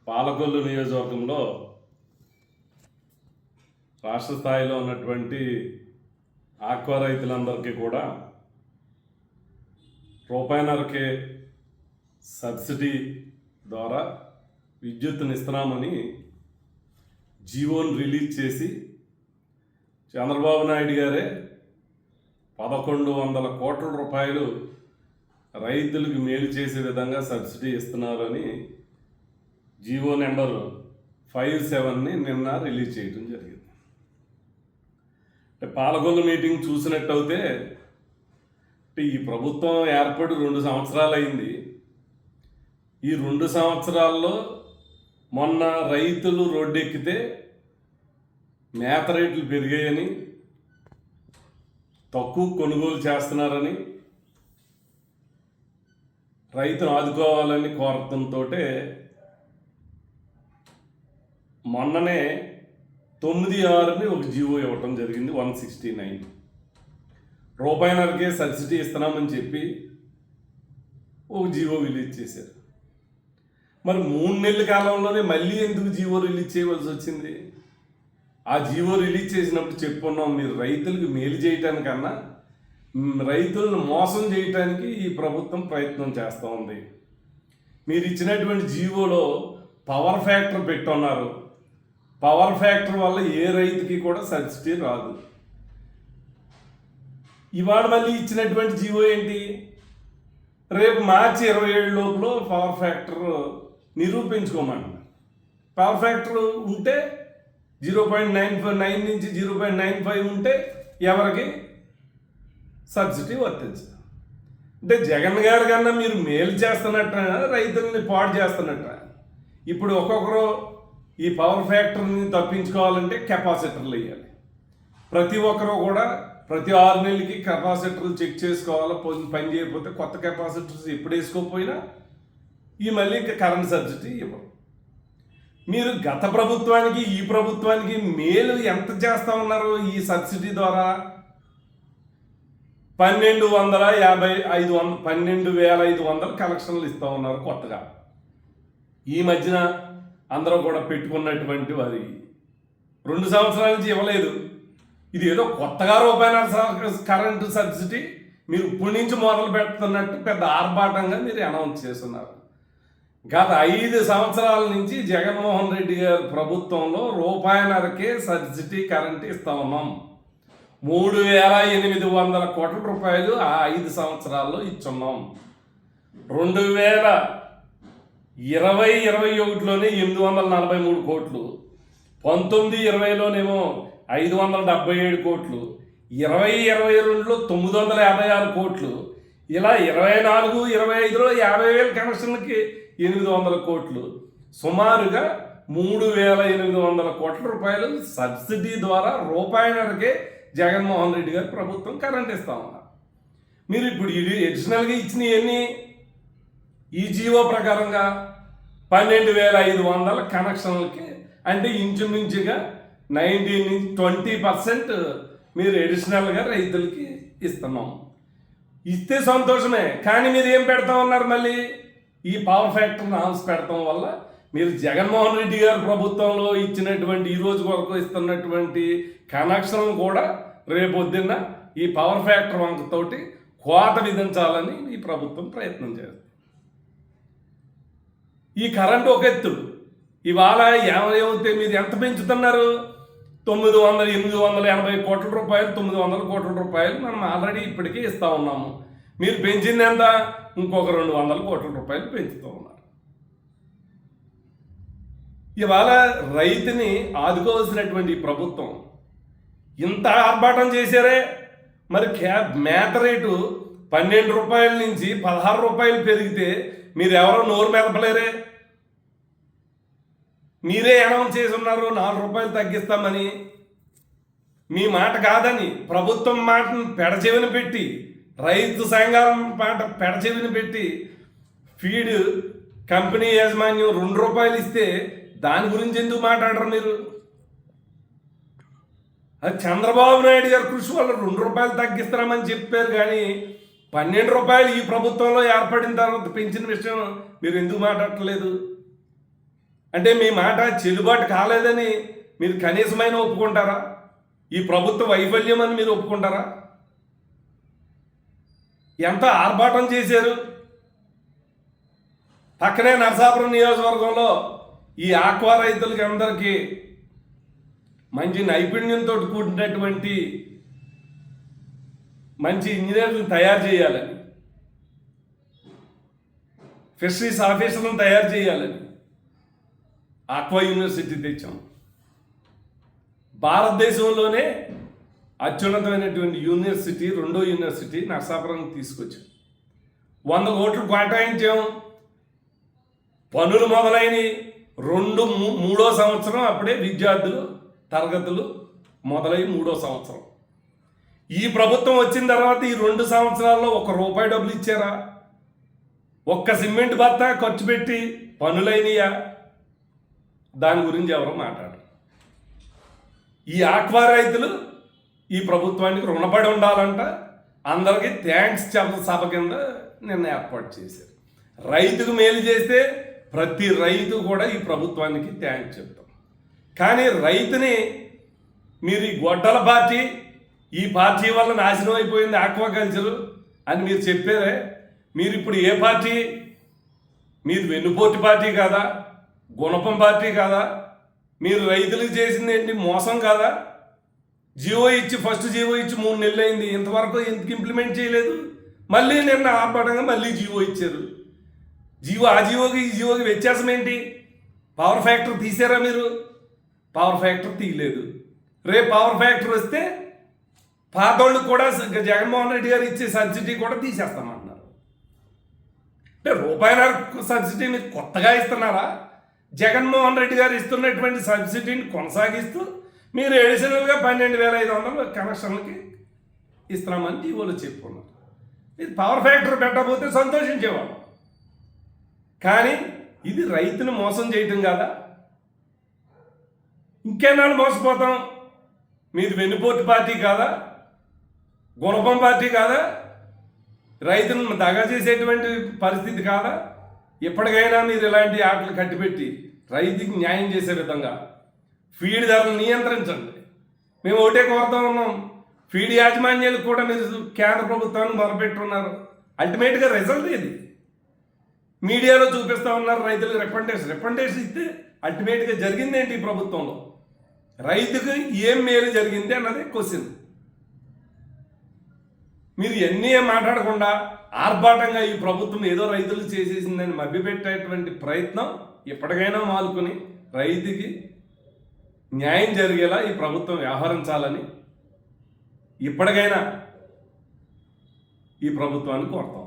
పాలకొల్లు నియోజకవర్గంలో రాష్ట్ర స్థాయిలో ఉన్నటువంటి ఆక్వా రైతులందరికీ కూడా రూపాయిన్నరకే సబ్సిడీ ద్వారా విద్యుత్తుని ఇస్తున్నామని జీవోని రిలీజ్ చేసి చంద్రబాబు నాయుడు గారే 1100 కోట్ల రూపాయలు రైతులకు మేలు చేసే విధంగా సబ్సిడీ ఇస్తున్నారని జీవో నెంబర్ 57ని నిన్న రిలీజ్ చేయడం జరిగింది. పాలకొల్లు మీటింగ్ చూసినట్టయితే ఈ ప్రభుత్వం ఏర్పడి 2 సంవత్సరాలు అయింది. ఈ 2 సంవత్సరాల్లో మొన్న రైతులు రోడ్డెక్కితే మేత రేట్లు పెరిగాయని, తక్కువ కొనుగోలు చేస్తున్నారని, రైతును ఆదుకోవాలని కోరటంతో మొన్ననే 9/6ని ఒక జీవో ఇవ్వటం జరిగింది. 169 రూపాయిన్నరకే సబ్సిడీ ఇస్తున్నామని చెప్పి ఒక జీవో రిలీజ్ చేశారు. మరి 3 నెలల కాలంలోనే మళ్ళీ ఎందుకు జీవో రిలీజ్ చేయవలసి వచ్చింది? ఆ జీవో రిలీజ్ చేసినప్పుడు చెప్పుకున్నాం, మీరు రైతులకు మేలు చేయటానికన్నా రైతులను మోసం చేయటానికి ఈ ప్రభుత్వం ప్రయత్నం చేస్తూ ఉంది. మీరు ఇచ్చినటువంటి జీవోలో పవర్ ఫ్యాక్టర్ పెట్టున్నారు. పవర్ ఫ్యాక్టర్ వల్ల ఏ రైతుకి కూడా సబ్సిడీ రాదు. ఇవాళ మళ్ళీ ఇచ్చినటువంటి జీవో ఏంటి? రేపు మార్చి 27 లోపల పవర్ ఫ్యాక్టర్ నిరూపించుకోమంటున్నారు. పవర్ ఫ్యాక్టర్ ఉంటే 0.9 నుంచి 0.95 ఉంటే ఎవరికి సబ్సిడీ వర్తించదు. అంటే జగన్ గారి కన్నా మీరు మేలు చేస్తున్నట్ట, రైతుల్ని పాడు చేస్తున్నట్ట. ఇప్పుడు ఒక్కొక్కరు ఈ పవర్ ఫ్యాక్టర్ని తప్పించుకోవాలంటే కెపాసిటర్లు వేయాలి. ప్రతి ఒక్కరు కూడా ప్రతి 6 నెలలకి కెపాసిటర్లు చెక్ చేసుకోవాలి. పని చేయకపోతే కొత్త కెపాసిటర్స్ ఎప్పుడు వేసుకోకపోయినా ఈ మళ్ళీ కరెంట్ సబ్సిడీ ఇవ్వరు. మీరు గత ప్రభుత్వానికి ఈ ప్రభుత్వానికి మేలు ఎంత చేస్తూ ఉన్నారు? ఈ సబ్సిడీ ద్వారా 12,500 కలెక్షన్లు ఇస్తూ ఉన్నారు కొత్తగా. ఈ మధ్యన అందరూ కూడా పెట్టుకున్నటువంటి వారి 2 సంవత్సరాల నుంచి ఇవ్వలేదు. ఇది ఏదో కొత్తగా రూపాయల కరెంటు సబ్సిడీ మీరు ఇప్పటి నుంచి మొదలు పెడుతున్నట్టు పెద్ద ఆర్భాటంగా మీరు అనౌన్స్ చేస్తున్నారు. గత 5 సంవత్సరాల నుంచి జగన్మోహన్ రెడ్డి గారి ప్రభుత్వంలో రూపాయిన్నరకే సబ్సిడీ కరెంట్ ఇస్తా ఉన్నాం. 3,800 కోట్ల రూపాయలు ఆ 5 సంవత్సరాల్లో ఇచ్చున్నాం. 2020-21లోనే 843 కోట్లు, 19-20లోనేమో 577 కోట్లు, 2022లో 956 కోట్లు, ఇలా 24-25లో 50,000 కనెక్షన్లకి 800 కోట్లు, సుమారుగా 3,800 కోట్ల రూపాయలు సబ్సిడీ ద్వారా రూపాయిన్నరకే జగన్మోహన్ రెడ్డి గారు ప్రభుత్వం కరెంట్ ఇస్తా ఉన్నారు. మీరు ఇప్పుడు ఇది అడిషనల్గా ఇచ్చినవన్నీ ఈ జీవో ప్రకారంగా 12,500 కనెక్షన్లకి, అంటే ఇంచుమించుగా 19-20% మీరు అడిషనల్గా రైతులకి ఇస్తున్నాం. ఇస్తే సంతోషమే, కానీ మీరు ఏం పెడతా ఉన్నారు? మళ్ళీ ఈ పవర్ ఫ్యాక్టర్ని ఆన్స్ పెడతాం వల్ల మీరు జగన్మోహన్ రెడ్డి గారి ప్రభుత్వంలో ఇచ్చినటువంటి ఈ రోజు వరకు ఇస్తున్నటువంటి కనెక్షన్ కూడా రేపొద్దున్న ఈ పవర్ ఫ్యాక్టర్ వంకతోటి కోత విధించాలని ఈ ప్రభుత్వం ప్రయత్నం చేస్తుంది. ఈ కరెంటు ఒక ఎత్తు. ఇవాళ ఏమైతే మీరు ఎంత పెంచుతున్నారు? 880 కోట్ల రూపాయలు, 900 కోట్ల రూపాయలు మనం ఆల్రెడీ ఇప్పటికే ఇస్తూ ఉన్నాము. మీరు పెంచింది ఎంత? ఇంకొక 200 కోట్ల రూపాయలు పెంచుతూ ఉన్నారు. ఇవాళ రైతుని ఆదుకోవాల్సినటువంటి ప్రభుత్వం ఇంత ఆర్భాటం చేశారే. మరి మేత రేటు 12 రూపాయల నుంచి 16 రూపాయలు పెరిగితే మీరు ఎవరో నోరు మెదపలేరే. మీరే అనౌన్స్ చేసి ఉన్నారు 4 రూపాయలు తగ్గిస్తామని. మీ మాట కాదని ప్రభుత్వం మాటను పెడచెవిన పెట్టి, రైతు సంఘాల మాట పెడచెవిన పెట్టి, ఫీడ్ కంపెనీ యాజమాన్యం 2 రూపాయలు ఇస్తే దాని గురించి ఎందుకు మాట్లాడరు మీరు? అది చంద్రబాబు నాయుడు గారి కృషి వల్ల 2 రూపాయలు తగ్గిస్తామని చెప్పారు, కానీ 12 రూపాయలు ఈ ప్రభుత్వంలో ఏర్పడిన తర్వాత పెంచిన విషయం మీరు ఎందుకు మాట్లాడట్లేదు? అంటే మీ మాట చెల్లుబాటు కాలేదని మీరు కనీసమైన ఒప్పుకుంటారా? ఈ ప్రభుత్వ వైఫల్యం అని మీరు ఒప్పుకుంటారా? ఎంత ఆర్భాటం చేశారు. పక్కనే నరసాపురం నియోజకవర్గంలో ఈ ఆక్వా రైతులకి అందరికీ మంచి నైపుణ్యంతో కూడినటువంటి మంచి ఇంజనీర్లను తయారు చేయాలని, ఫిషరీస్ ఆఫీసర్లను తయారు చేయాలని ఆక్వా యూనివర్సిటీ తెచ్చాం. భారతదేశంలోనే అత్యున్నతమైనటువంటి యూనివర్సిటీ, రెండో యూనివర్సిటీ నరసాపురం తీసుకొచ్చాం. 100 కోట్లు కేటాయించాం. పనులు మొదలైనవి. మూడో సంవత్సరం అప్పుడే విద్యార్థులు తరగతులు మొదలై 3వ సంవత్సరం. ఈ ప్రభుత్వం వచ్చిన తర్వాత ఈ 2 సంవత్సరాల్లో ₹1 డబ్బులు ఇచ్చారా? ఒక్క సిమెంట్ బత్తా ఖర్చు పెట్టి పనులైనయా? దాని గురించి ఎవరు మాట్లాడరు. ఈ ఆక్వా రైతులు ఈ ప్రభుత్వానికి రుణపడి ఉండాలంట. అందరికీ థ్యాంక్స్ సభ కింద నిన్న ఏర్పాటు చేశారు. రైతుకు మేలు చేస్తే ప్రతి రైతు కూడా ఈ ప్రభుత్వానికి థ్యాంక్స్ చెప్తాం. కానీ రైతుని మీరు ఈ గొడ్డల పార్టీ, ఈ పార్టీ వల్ల నాశనం అయిపోయింది ఆక్వాకల్చర్ అని మీరు చెప్పేదే. మీరు ఇప్పుడు ఏ పార్టీ? మీది వెన్నుపోటు పార్టీ కాదా? గుణపం పార్టీ కాదా? మీరు రైతులకు చేసింది ఏంటి? మోసం కాదా? ఫస్ట్ జీవో ఇచ్చి 3 నెలలు అయింది. ఇంతవరకు ఎందుకు ఇంప్లిమెంట్ చేయలేదు? మళ్ళీ నిన్న ఆర్భాటంగా మళ్ళీ జీవో ఇచ్చారు. ఆ జీవోకి ఈ జీవోకి వ్యత్యాసం ఏంటి? పవర్ ఫ్యాక్టర్ తీసారా మీరు? పవర్ ఫ్యాక్టర్ తీయలేదు. రేపు పవర్ ఫ్యాక్టర్ వస్తే పాతోళ్ళకి కూడా జగన్మోహన్ రెడ్డి గారు ఇచ్చే సబ్సిడీ కూడా తీసేస్తామంటున్నారు. అంటే ₹1 సబ్సిడీ మీరు కొత్తగా ఇస్తున్నారా? జగన్మోహన్ రెడ్డి గారు ఇస్తున్నటువంటి సబ్సిడీని కొనసాగిస్తూ మీరు అడిషనల్గా 12,500 కనెక్షన్లకి ఇస్తున్నామని జీవోలో చెప్పుకున్నారు. మీరు పవర్ ఫ్యాక్టర్ పెట్టకపోతే సంతోషించేవాడు. కానీ ఇది రైతును మోసం చేయటం కాదా? ఇంకేనాళ్ళు మోసపోతాం? మీది వెన్నుపోటు పార్టీ కాదా? గుణపం పార్టీ కాదా? రైతులను దగా చేసేటువంటి పరిస్థితి కాదా? ఎప్పటికైనా మీరు ఇలాంటి ఆటలు కట్టిపెట్టి రైతుకి న్యాయం చేసే విధంగా ఫీడ్ ధరలు నియంత్రించండి. మేము ఒకటే కోరుతా ఉన్నాం. ఫీడ్ యాజమాన్యాలకు కూడా మీరు కేంద్ర ప్రభుత్వాన్ని మొదలుపెట్టున్నారు. అల్టిమేట్గా రిజల్ట్ ఇది మీడియాలో చూపిస్తూ ఉన్నారు. రైతులకు రిప్రజెంటేషన్ ఇస్తే అల్టిమేట్గా జరిగిందేంటి ఈ ప్రభుత్వంలో? రైతుకు ఏం మేలు జరిగింది అన్నది క్వశ్చన్. మీరు ఎన్ని మాట్లాడకుండా ఆర్భాటంగా ఈ ప్రభుత్వం ఏదో రైతులు చేసేసిందని మభ్యపెట్టేటువంటి ప్రయత్నం ఎప్పటికైనా మాలుకొని రైతుకి న్యాయం జరిగేలా ఈ ప్రభుత్వం వ్యవహరించాలని ఇప్పటికైనా ఈ ప్రభుత్వాన్ని కోరుతాం.